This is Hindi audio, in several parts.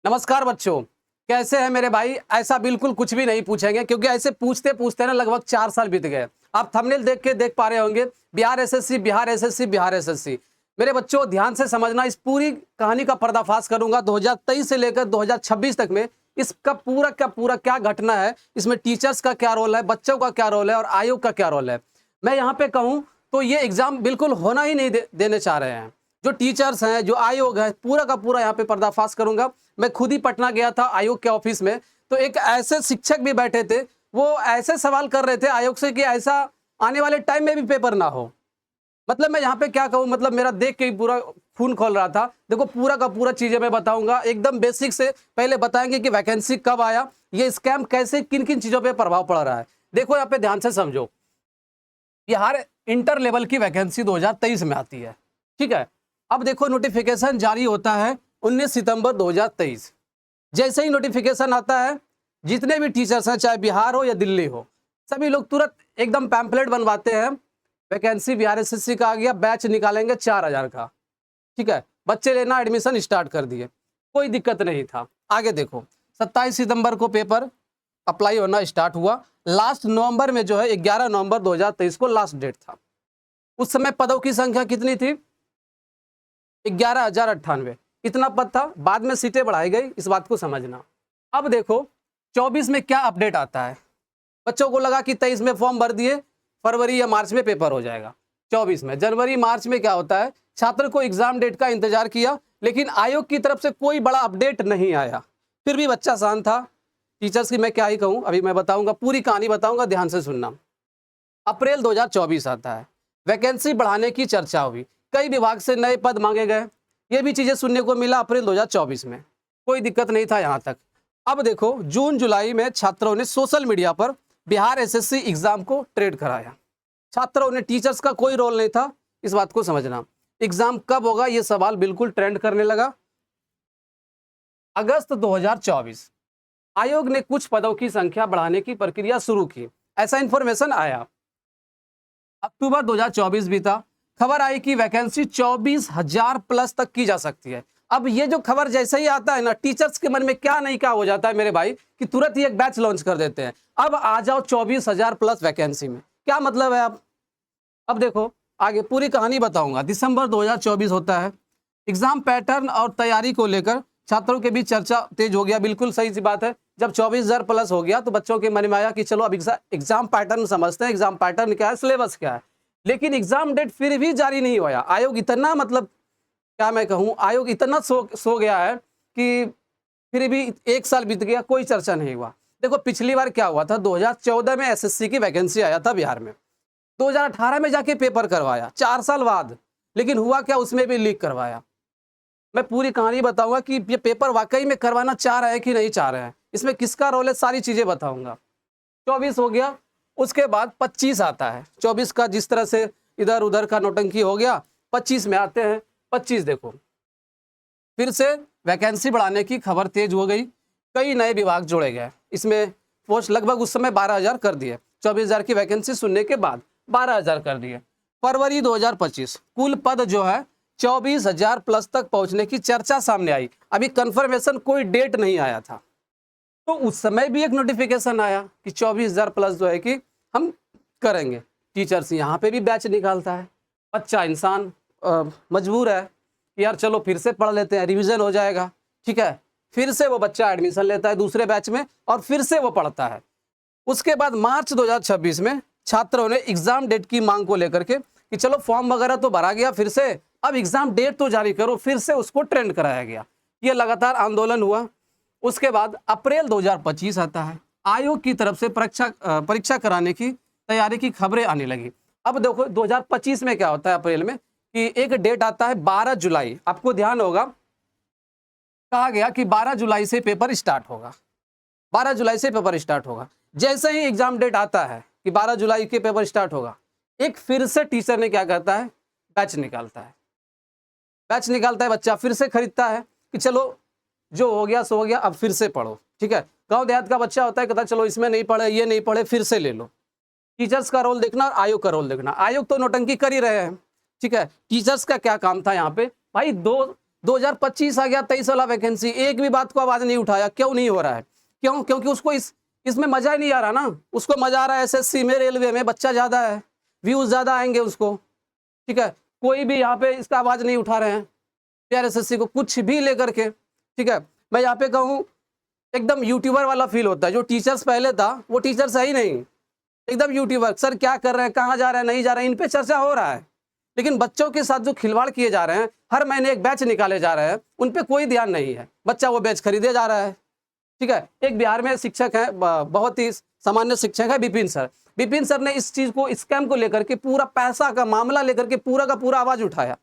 नमस्कार बच्चों, कैसे हैं मेरे भाई। ऐसा बिल्कुल कुछ भी नहीं पूछेंगे क्योंकि ऐसे पूछते पूछते ना लगभग 4 साल बीत गए। आप थंबनेल देख के देख पा रहे होंगे, Bihar SSC Bihar SSC Bihar SSC. मेरे बच्चों ध्यान से समझना, इस पूरी कहानी का पर्दाफाश करूंगा 2023 से लेकर 2026 तक में इसका पूरा का पूरा क्या घटना है, इसमें टीचर्स का क्या रोल है, बच्चों का क्या रोल है और आयोग का क्या रोल है। मैं यहाँ पे कहूँ तो ये एग्जाम बिल्कुल होना ही नहीं देने चाह रहे हैं। जो टीचर्स हैं, जो आयोग है, पूरा का पूरा यहाँ पे पर्दाफाश करूंगा। मैं खुद ही पटना गया था आयोग के ऑफिस में, तो एक ऐसे शिक्षक भी बैठे थे, वो ऐसे सवाल कर रहे थे आयोग से कि ऐसा आने वाले टाइम में भी पेपर ना हो। मतलब मैं यहाँ पे क्या कहूँ, मतलब मेरा देख के ही पूरा खून खोल रहा था। देखो पूरा का पूरा चीजें मैं बताऊंगा एकदम बेसिक से। पहले बताएंगे कि वैकेंसी कब आया, ये स्कैम कैसे किन किन चीजों पे प्रभाव पड़ रहा है। देखो यहाँ पे ध्यान से समझो, बिहार इंटर लेवल की वैकेंसी 2023 में आती है, ठीक है। अब देखो नोटिफिकेशन जारी होता है 19 सितंबर 2023। जैसे ही नोटिफिकेशन आता है, जितने भी टीचर्स हैं, चाहे बिहार हो या दिल्ली हो, सभी लोग तुरंत एकदम पैम्पलेट बनवाते हैं। वैकेंसी बिहार एसएससी का आ गया, बैच निकालेंगे 4000 का, ठीक है। बच्चे लेना एडमिशन स्टार्ट कर दिए, कोई दिक्कत नहीं था। आगे देखो 27 सितंबर को पेपर अप्लाई होना स्टार्ट हुआ। लास्ट नवंबर में जो है 11 नवंबर 2023 को लास्ट डेट था। उस समय पदों की संख्या कितनी थी? 11,098। इतना पद था, बाद में सीटें बढ़ाई गई, इस बात को समझना। अब देखो 24 में क्या अपडेट आता है। बच्चों को लगा कि 23 में फॉर्म भर दिए, फरवरी या मार्च में पेपर हो जाएगा। 24 में, जनवरी मार्च में क्या होता है, छात्र को एग्जाम डेट का इंतजार किया, लेकिन आयोग की तरफ से कोई बड़ा अपडेट नहीं आया। फिर भी बच्चा शांत था। टीचर्स की मैं क्या ही कहूँ, अभी मैं बताऊंगा, पूरी कहानी बताऊंगा, ध्यान से सुनना। अप्रैल 2024 आता है, वैकेंसी बढ़ाने की चर्चा हुई, कई विभाग से नए पद मांगे गए, ये भी चीजें सुनने को मिला अप्रैल 2024 में। कोई दिक्कत नहीं था यहां तक। अब देखो जून जुलाई में छात्रों ने सोशल मीडिया पर बिहार एसएससी एग्जाम को ट्रेड कराया। छात्रों ने, टीचर्स का कोई रोल नहीं था, इस बात को समझना। एग्जाम कब होगा ये सवाल बिल्कुल ट्रेंड करने लगा। अगस्त 2024 आयोग ने कुछ पदों की संख्या बढ़ाने की प्रक्रिया शुरू की, ऐसा इंफॉर्मेशन आया। अक्टूबर 2024 बीता, खबर आई कि वैकेंसी 24,000 प्लस तक की जा सकती है। अब ये जो खबर जैसे ही आता है ना, टीचर्स के मन में क्या नहीं क्या हो जाता है मेरे भाई, कि तुरंत ही एक बैच लॉन्च कर देते हैं। अब आ जाओ 24,000 प्लस वैकेंसी में, क्या मतलब है। अब देखो आगे पूरी कहानी बताऊंगा। दिसंबर 2024 होता है, एग्जाम पैटर्न और तैयारी को लेकर छात्रों के बीच चर्चा तेज हो गया। बिल्कुल सही सी बात है, जब 24,000 प्लस हो गया तो बच्चों के मन में आया कि चलो अब एग्जाम पैटर्न समझते हैं, एग्जाम पैटर्न क्या है, सिलेबस क्या है। लेकिन एग्जाम डेट फिर भी जारी नहीं हुआ। आयोग इतना, मतलब क्या मैं कहूँ, आयोग इतना सो गया है कि फिर भी 1 साल बीत गया, कोई चर्चा नहीं हुआ। देखो पिछली बार क्या हुआ था, 2014 में एसएससी की वैकेंसी आया था बिहार में, 2018 में जाके पेपर करवाया, 4 साल बाद। लेकिन हुआ क्या, उसमें भी लीक करवाया। मैं पूरी कहानी बताऊंगा कि ये पेपर वाकई में करवाना चाह रहे हैं कि नहीं चाह रहे हैं, इसमें किसका रोल है, सारी चीजें बताऊंगा। 24 हो गया, उसके बाद 25 आता है। 24 का जिस तरह से इधर उधर का नौटंकी हो गया, 25 में आते हैं। 25 देखो फिर से वैकेंसी बढ़ाने की खबर तेज हो गई, कई नए विभाग जोड़े गए। इसमें पोस्ट लगभग उस समय 12,000 कर दिए। 24,000 की वैकेंसी सुनने के बाद 12,000 कर दिए। फरवरी 2025 कुल पद जो है 24,000 प्लस तक पहुंचने की चर्चा सामने आई। अभी कंफर्मेशन, कोई डेट नहीं आया था। तो उस समय भी एक नोटिफिकेशन आया कि 24,000 प्लस जो है कि हम करेंगे। टीचर्स यहाँ पे भी बैच निकालता है। बच्चा इंसान मजबूर है कि यार चलो फिर से पढ़ लेते हैं, रिवीजन हो जाएगा, ठीक है। फिर से वो बच्चा एडमिशन लेता है दूसरे बैच में और फिर से वो पढ़ता है। उसके बाद मार्च 2026 में छात्रों ने एग्जाम डेट की मांग को लेकर के कि चलो फॉर्म वगैरह तो भरा गया, फिर से अब एग्जाम डेट तो जारी करो, फिर से उसको ट्रेंड कराया गया। ये लगातार आंदोलन हुआ। उसके बाद अप्रैल 2025 आता है, आयोग की तरफ से परीक्षा कराने की तैयारी की खबरें आने लगी। अब देखो 2025 में क्या होता है, अप्रैल में कि एक डेट आता है 12 जुलाई। आपको ध्यान होगा, कहा गया कि 12 जुलाई से पेपर स्टार्ट होगा। 12 जुलाई से पेपर स्टार्ट होगा। जैसे ही एग्जाम डेट आता है कि 12 जुलाई के पेपर स्टार्ट होगा, एक फिर से टीचर ने क्या करता है, बैच निकालता है। बैच निकालता है, बच्चा फिर से खरीदता है कि चलो जो हो गया सो हो गया, अब फिर से पढ़ो, ठीक है। गांव देहात का बच्चा होता है, कहता है चलो इसमें नहीं पढ़े, ये नहीं पढ़े, फिर से ले लो। टीचर्स का रोल देखना और आयोग का रोल देखना। आयोग तो नौटंकी कर ही रहे हैं, ठीक है। टीचर्स का क्या काम था यहाँ पे भाई, 2025 आ गया, 23 वाला वैकेंसी, एक भी बात को आवाज नहीं उठाया। क्यों नहीं हो रहा है? क्यों? क्योंकि उसको इसमें मजा ही नहीं आ रहा ना। उसको मजा आ रहा है एसएससी में, रेलवे में, बच्चा ज्यादा है, व्यूज ज्यादा आएंगे उसको, ठीक है। कोई भी यहाँ पे इसका आवाज नहीं उठा रहे हैं यार एसएससी को कुछ भी लेकर के, ठीक है। मैं यहाँ पे कहूँ एकदम यूट्यूबर वाला फील होता है। जो टीचर्स पहले था वो टीचर सही नहीं, एकदम यूट्यूबर, सर क्या कर रहे हैं, कहाँ जा रहे हैं, नहीं जा रहे हैं, इन पे चर्चा हो रहा है। लेकिन बच्चों के साथ जो खिलवाड़ किए जा रहे हैं, हर महीने एक बैच निकाले जा रहे हैं, उन पे कोई ध्यान नहीं है। बच्चा वो बैच खरीदे जा रहा है, ठीक है। एक बिहार में शिक्षक है, बहुत ही सामान्य शिक्षक है, विपिन सर। विपिन सर ने इस चीज को, स्कैम को लेकर के, पूरा पैसा का मामला लेकर के पूरा का पूरा आवाज उठाया।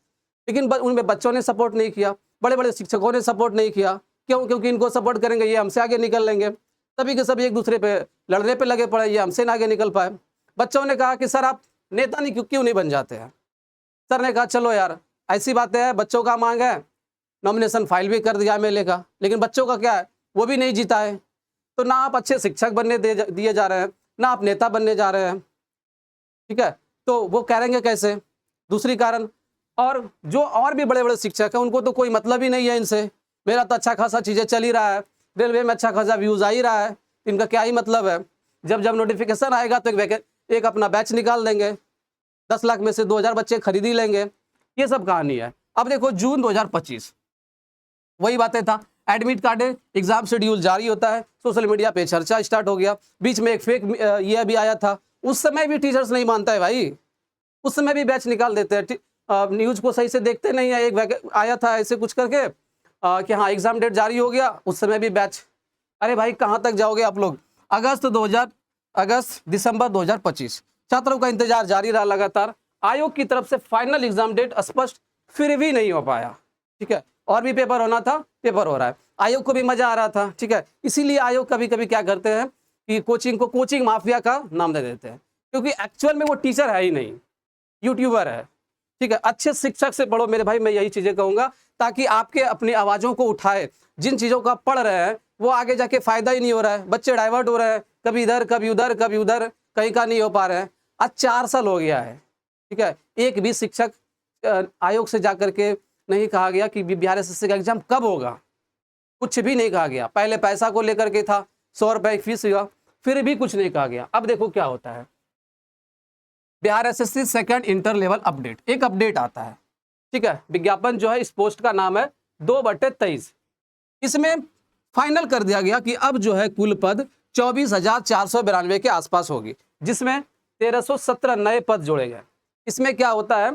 लेकिन उनमें बच्चों ने सपोर्ट नहीं किया, बड़े बड़े शिक्षकों ने सपोर्ट नहीं किया। क्यों? क्योंकि इनको सपोर्ट करेंगे ये हमसे आगे निकल लेंगे। सभी के सभी एक दूसरे पे लड़ने पे लगे पड़े, ये हमसे ना आगे निकल पाए। बच्चों ने कहा कि सर आप नेता नहीं क्यों नहीं बन जाते हैं? सर ने कहा चलो यार ऐसी बातें हैं, बच्चों का मांग है, नॉमिनेशन फाइल भी कर दिया एमएलए का, लेकिन बच्चों का क्या है, वो भी नहीं जीता है। तो ना आप अच्छे शिक्षक बनने दिए जा रहे हैं, ना आप नेता बनने जा रहे हैं, ठीक है। तो वो करेंगे कैसे? दूसरी कारण, और जो और भी बड़े बड़े शिक्षक हैं उनको तो कोई मतलब ही नहीं है इनसे। मेरा तो अच्छा खासा चीज़ें चल ही रहा है, रेलवे में अच्छा खासा व्यूज़ आ ही रहा है, इनका क्या ही मतलब है? जब जब नोटिफिकेशन आएगा तो एक अपना बैच निकाल देंगे, 10 लाख में से 2000 बच्चे खरीद ही लेंगे। ये सब कहानी है। अब देखो जून 2025, वही बातें था, एडमिट कार्ड एग्जाम शेड्यूल जारी होता है, सोशल मीडिया पे चर्चा स्टार्ट हो गया। बीच में एक फेक ये भी आया था, उस समय भी टीचर्स नहीं मानता है भाई, उस समय भी बैच निकाल देते हैं, न्यूज को सही से देखते नहीं है। एक आया था ऐसे कुछ करके कि हाँ एग्जाम डेट जारी हो गया, उस समय भी बैच। अरे भाई कहाँ तक जाओगे आप लोग? अगस्त दिसंबर 2025 छात्रों का इंतजार जारी रहा लगातार। आयोग की तरफ से फाइनल एग्जाम डेट स्पष्ट फिर भी नहीं हो पाया, ठीक है। और भी पेपर होना था, पेपर हो रहा है। आयोग को भी मजा आ रहा था, ठीक है। इसीलिए आयोग कभी कभी क्या करते हैं कि कोचिंग को कोचिंग माफिया का नाम दे देते हैं, क्योंकि एक्चुअल में वो टीचर है ही नहीं, यूट्यूबर है, ठीक है। अच्छे शिक्षक से पढ़ो मेरे भाई, मैं यही चीजें कहूंगा, ताकि आपके अपनी आवाजों को उठाए। जिन चीजों को आप पढ़ रहे हैं वो आगे जाके फायदा ही नहीं हो रहा है, बच्चे डाइवर्ट हो रहे हैं, कभी इधर कभी उधर कभी उधर, कहीं का नहीं हो पा रहे हैं। आज 4 साल हो गया है, ठीक है। एक भी शिक्षक आयोग से जाकर के नहीं कहा गया कि बिहार एसएससी का एग्जाम कब होगा, कुछ भी नहीं कहा गया। पहले पैसा को लेकर के था, 100 रुपए फीस हुआ, फिर भी कुछ नहीं कहा गया। अब देखो क्या होता है, Bihar SSC second inter level update, एक अपडेट आता है, ठीक है। विज्ञापन जो है इस पोस्ट का नाम है 2/23। इसमें फाइनल कर दिया गया कि अब जो है कुल पद 24,492 के आसपास होगी, जिसमें 1317 नए पद जोड़े गए। इसमें क्या होता है,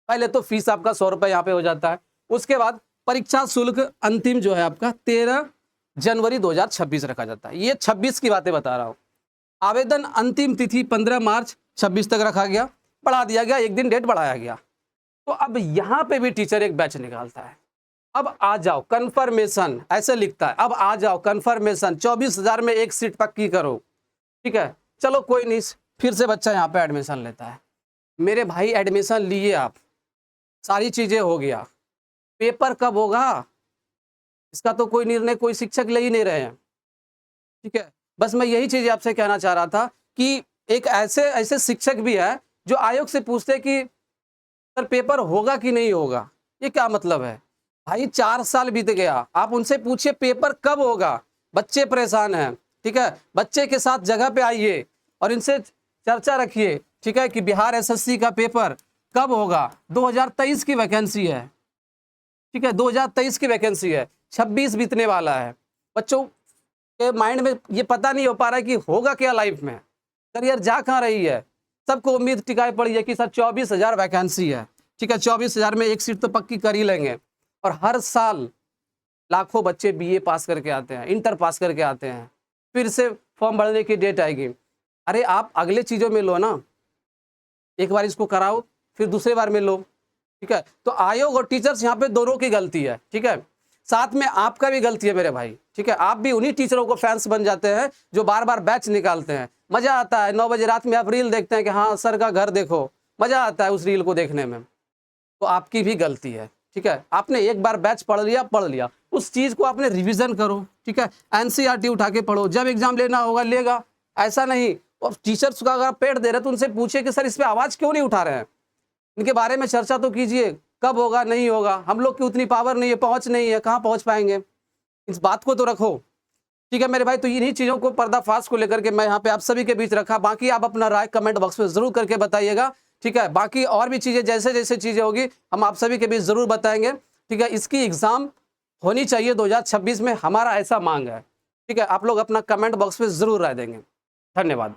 पहले तो फीस आपका 100 रुपए यहाँ पे हो जाता है, उसके बाद परीक्षा शुल्क अंतिम जो है आपका 13 जनवरी 2026 रखा जाता है। ये 26 की बातें बता रहा हूँ। आवेदन अंतिम तिथि 15 मार्च 26 तक रखा गया, बढ़ा दिया गया, एक दिन डेट बढ़ाया गया। तो अब यहाँ पे भी टीचर एक बैच निकालता है, अब आ जाओ कंफर्मेशन, ऐसे लिखता है, अब आ जाओ कंफर्मेशन, 24,000 में एक सीट पक्की करो, ठीक है। चलो कोई नहीं, फिर से बच्चा यहाँ पे एडमिशन लेता है। मेरे भाई एडमिशन लिए आप, सारी चीजें हो गया, पेपर कब होगा इसका तो कोई निर्णय कोई शिक्षक ले ही नहीं रहे हैं, ठीक है। बस मैं यही चीज आपसे कहना चाह रहा था कि एक ऐसे शिक्षक भी है जो आयोग से पूछते हैं कि सर पेपर होगा कि नहीं होगा। ये क्या मतलब है भाई? 4 साल बीत गया, आप उनसे पूछिए पेपर कब होगा। बच्चे परेशान हैं, ठीक है। बच्चे के साथ जगह पे आइए और इनसे चर्चा रखिए, ठीक है, कि बिहार एसएससी का पेपर कब होगा। 2023 की वैकेंसी है, ठीक है, 2023 की वैकेंसी है, 26 बीतने वाला है। बच्चों के माइंड में ये पता नहीं हो पा रहा है कि होगा क्या लाइफ में, करियर जा कहाँ रही है। सबको उम्मीद टिकाई पड़ी है कि सर 24,000 वैकेंसी है, ठीक है, 24,000 में एक सीट तो पक्की कर ही लेंगे। और हर साल लाखों बच्चे बीए पास करके आते हैं, इंटर पास करके आते हैं, फिर से फॉर्म भरने की डेट आएगी। अरे आप अगले चीज़ों में लो ना, एक बार इसको कराओ फिर दूसरे बार में लो, ठीक है। तो आयोग और टीचर्स यहाँ पे दोनों की गलती है, ठीक है, साथ में आपका भी गलती है मेरे भाई, ठीक है। आप भी उन्हीं टीचरों को फैंस बन जाते हैं जो बार बार बैच निकालते हैं। मजा आता है 9 बजे रात में आप रील देखते हैं कि हाँ सर का घर देखो, मजा आता है उस रील को देखने में। तो आपकी भी गलती है, ठीक है। आपने एक बार बैच पढ़ लिया, उस चीज को आपने रिवीजन करो, ठीक है। एनसीईआरटी उठा के पढ़ो, जब एग्जाम लेना होगा लेगा, ऐसा नहीं। और टीचर्स का अगर पेड़ दे रहे तो उनसे पूछिए कि सर इस पे आवाज क्यों नहीं उठा रहे हैं, इनके बारे में चर्चा तो कीजिए, कब होगा, नहीं होगा, हम लोग की उतनी पावर नहीं है, पहुंच नहीं है, कहाँ पहुंच पाएंगे, इस बात को तो रखो। ठीक है मेरे भाई, तो इन्हीं चीज़ों को, पर्दाफाश को लेकर के मैं यहाँ पे आप सभी के बीच रखा। बाकी आप अपना राय कमेंट बॉक्स में ज़रूर करके बताइएगा। ठीक है, बाकी और भी चीज़ें जैसे जैसे चीज़ें होगी हम आप सभी के बीच ज़रूर बताएंगे। ठीक है, इसकी एग्ज़ाम होनी चाहिए 2026 में, हमारा ऐसा मांग है। ठीक है, आप लोग अपना कमेंट बॉक्स में ज़रूर राय देंगे। धन्यवाद।